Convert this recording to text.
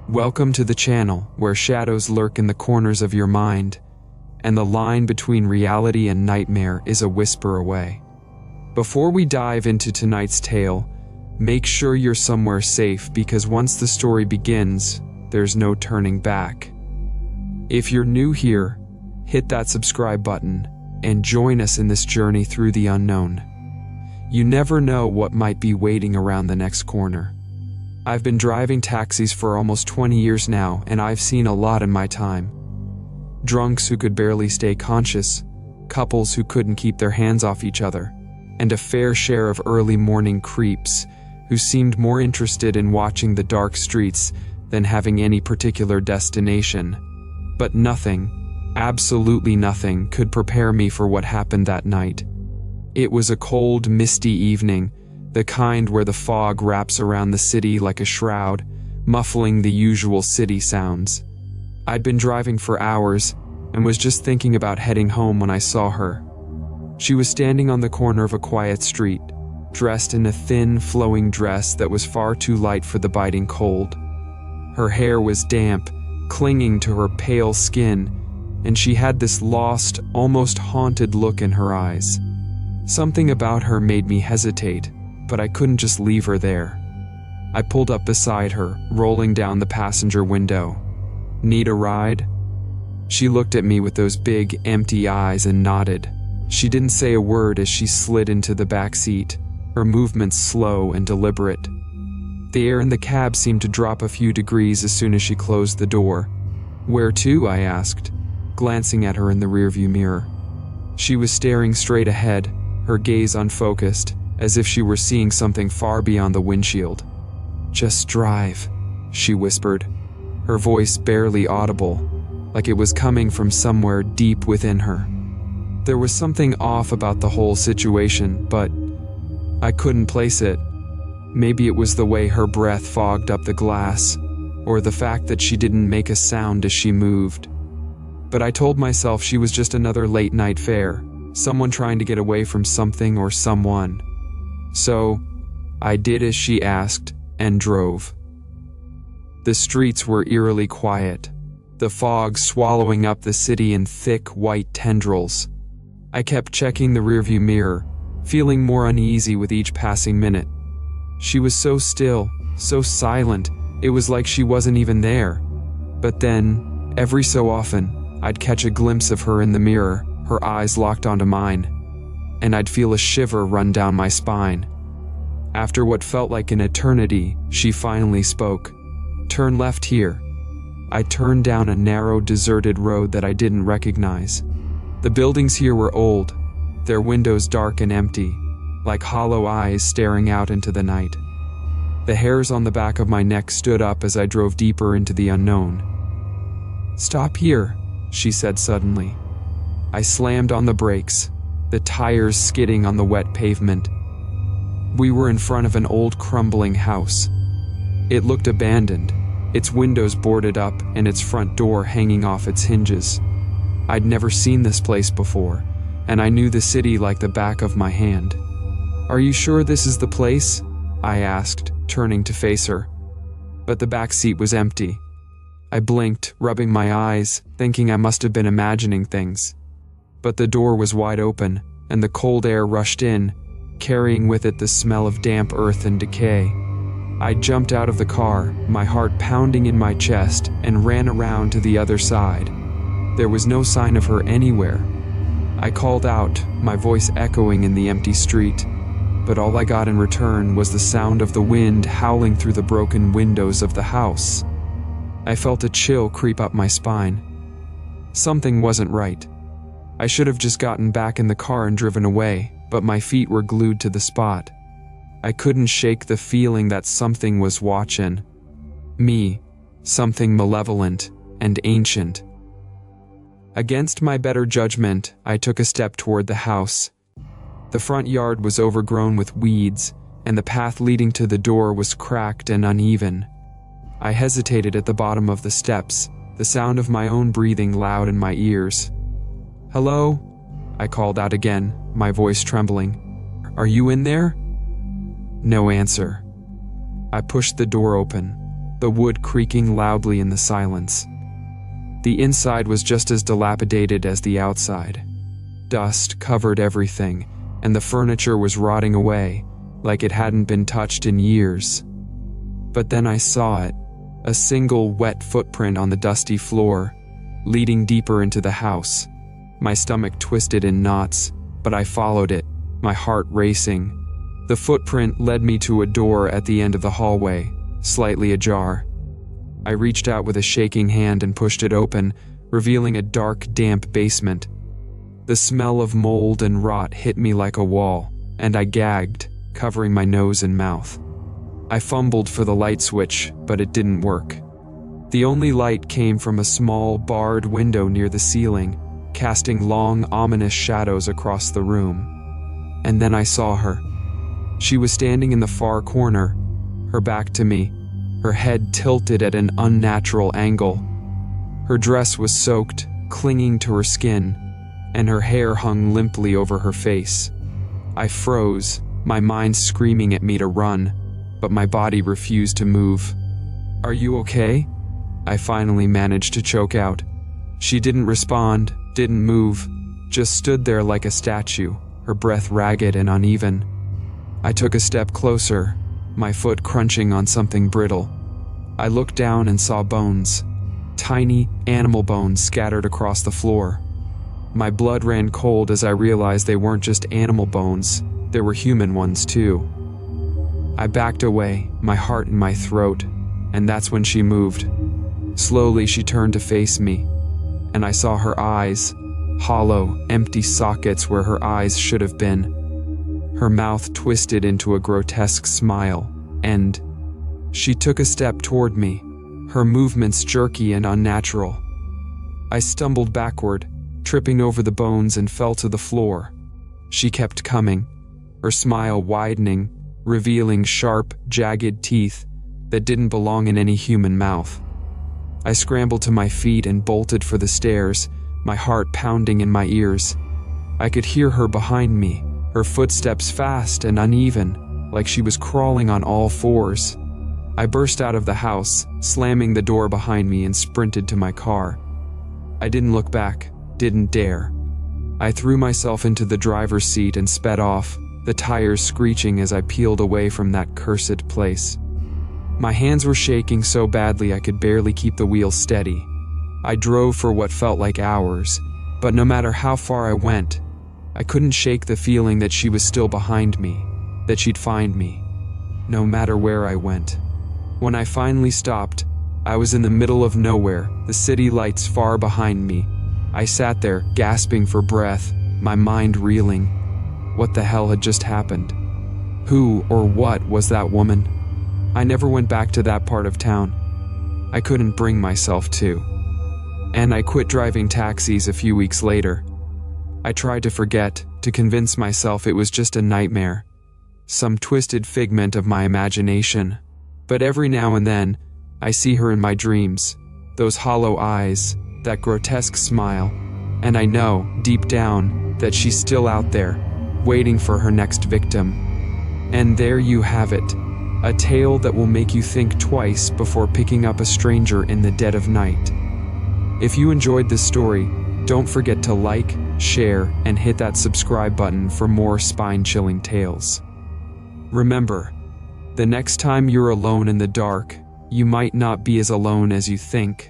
Welcome to the channel where shadows lurk in the corners of your mind, and the line between reality and nightmare is a whisper away. Before we dive into tonight's tale, make sure you're somewhere safe because once the story begins, there's no turning back. If you're new here, hit that subscribe button and join us in this journey through the unknown. You never know what might be waiting around the next corner. I've been driving taxis for almost 20 years now, and I've seen a lot in my time. Drunks who could barely stay conscious, couples who couldn't keep their hands off each other, and a fair share of early morning creeps who seemed more interested in watching the dark streets than having any particular destination. But nothing, absolutely nothing, could prepare me for what happened that night. It was a cold, misty evening, the kind where the fog wraps around the city like a shroud, muffling the usual city sounds. I'd been driving for hours and was just thinking about heading home when I saw her. She was standing on the corner of a quiet street, dressed in a thin, flowing dress that was far too light for the biting cold. Her hair was damp, clinging to her pale skin, and she had this lost, almost haunted look in her eyes. Something about her made me hesitate, but I couldn't just leave her there. I pulled up beside her, rolling down the passenger window. "Need a ride?" She looked at me with those big, empty eyes and nodded. She didn't say a word as she slid into the back seat, her movements slow and deliberate. The air in the cab seemed to drop a few degrees as soon as she closed the door. "Where to?" I asked, glancing at her in the rearview mirror. She was staring straight ahead, her gaze unfocused, as if she were seeing something far beyond the windshield. "Just drive," she whispered, her voice barely audible, like it was coming from somewhere deep within her. There was something off about the whole situation, but I couldn't place it. Maybe it was the way her breath fogged up the glass, or the fact that she didn't make a sound as she moved. But I told myself she was just another late-night fare, someone trying to get away from something or someone. So, I did as she asked and drove. The streets were eerily quiet, the fog swallowing up the city in thick, white tendrils. I kept checking the rearview mirror, feeling more uneasy with each passing minute. She was so still, so silent, it was like she wasn't even there. But then, every so often, I'd catch a glimpse of her in the mirror, her eyes locked onto mine, and I'd feel a shiver run down my spine. After what felt like an eternity, she finally spoke. "Turn left here." I turned down a narrow, deserted road that I didn't recognize. The buildings here were old, their windows dark and empty, like hollow eyes staring out into the night. The hairs on the back of my neck stood up as I drove deeper into the unknown. "Stop here," she said suddenly. I slammed on the brakes, the tires skidding on the wet pavement. We were in front of an old crumbling house. It looked abandoned, its windows boarded up and its front door hanging off its hinges. I'd never seen this place before, and I knew the city like the back of my hand. "Are you sure this is the place?" I asked, turning to face her. But the back seat was empty. I blinked, rubbing my eyes, thinking I must have been imagining things. But the door was wide open, and the cold air rushed in, carrying with it the smell of damp earth and decay. I jumped out of the car, my heart pounding in my chest, and ran around to the other side. There was no sign of her anywhere. I called out, my voice echoing in the empty street, but all I got in return was the sound of the wind howling through the broken windows of the house. I felt a chill creep up my spine. Something wasn't right. I should have just gotten back in the car and driven away, but my feet were glued to the spot. I couldn't shake the feeling that something was watching me, something malevolent and ancient. Against my better judgment, I took a step toward the house. The front yard was overgrown with weeds, and the path leading to the door was cracked and uneven. I hesitated at the bottom of the steps, the sound of my own breathing loud in my ears. "Hello?" I called out again, my voice trembling. "Are you in there?" No answer. I pushed the door open. the wood creaking loudly in the silence. The inside was just as dilapidated as the outside. Dust covered everything, and the furniture was rotting away, like it hadn't been touched in years. But then I saw it, a single wet footprint on the dusty floor, leading deeper into the house. My stomach twisted in knots, but I followed it, my heart racing. The footprint led me to a door at the end of the hallway, slightly ajar. I reached out with a shaking hand and pushed it open, revealing a dark, damp basement. The smell of mold and rot hit me like a wall, and I gagged, covering my nose and mouth. I fumbled for the light switch, but it didn't work. The only light came from a small, barred window near the ceiling, casting long, ominous shadows across the room. And then I saw her. She was standing in the far corner, her back to me, her head tilted at an unnatural angle. Her dress was soaked, clinging to her skin, and her hair hung limply over her face. I froze, my mind screaming at me to run, but my body refused to move. "Are you okay?" I finally managed to choke out. She didn't respond, didn't move, just stood there like a statue, her breath ragged and uneven. I took a step closer, my foot crunching on something brittle. I looked down and saw bones, tiny animal bones scattered across the floor. My blood ran cold as I realized they weren't just animal bones, there were human ones too. I backed away, my heart in my throat, and that's when she moved. Slowly she turned to face me, and I saw her eyes, hollow, empty sockets where her eyes should have been. Her mouth twisted into a grotesque smile, and she took a step toward me, her movements jerky and unnatural. I stumbled backward, tripping over the bones and fell to the floor. She kept coming, her smile widening, revealing sharp, jagged teeth that didn't belong in any human mouth. I scrambled to my feet and bolted for the stairs, my heart pounding in my ears. I could hear her behind me, her footsteps fast and uneven, like she was crawling on all fours. I burst out of the house, slamming the door behind me, and sprinted to my car. I didn't look back, didn't dare. I threw myself into the driver's seat and sped off, the tires screeching as I peeled away from that cursed place. My hands were shaking so badly I could barely keep the wheel steady. I drove for what felt like hours, but no matter how far I went, I couldn't shake the feeling that she was still behind me, that she'd find me, no matter where I went. When I finally stopped, I was in the middle of nowhere, the city lights far behind me. I sat there, gasping for breath, my mind reeling. What the hell had just happened? Who or what was that woman? I never went back to that part of town. I couldn't bring myself to. And I quit driving taxis a few weeks later. I tried to forget, to convince myself it was just a nightmare, some twisted figment of my imagination. But every now and then, I see her in my dreams, those hollow eyes, that grotesque smile, and I know, deep down, that she's still out there, waiting for her next victim. And there you have it, a tale that will make you think twice before picking up a stranger in the dead of night. If you enjoyed this story, don't forget to like, share, and hit that subscribe button for more spine-chilling tales. Remember, the next time you're alone in the dark, you might not be as alone as you think.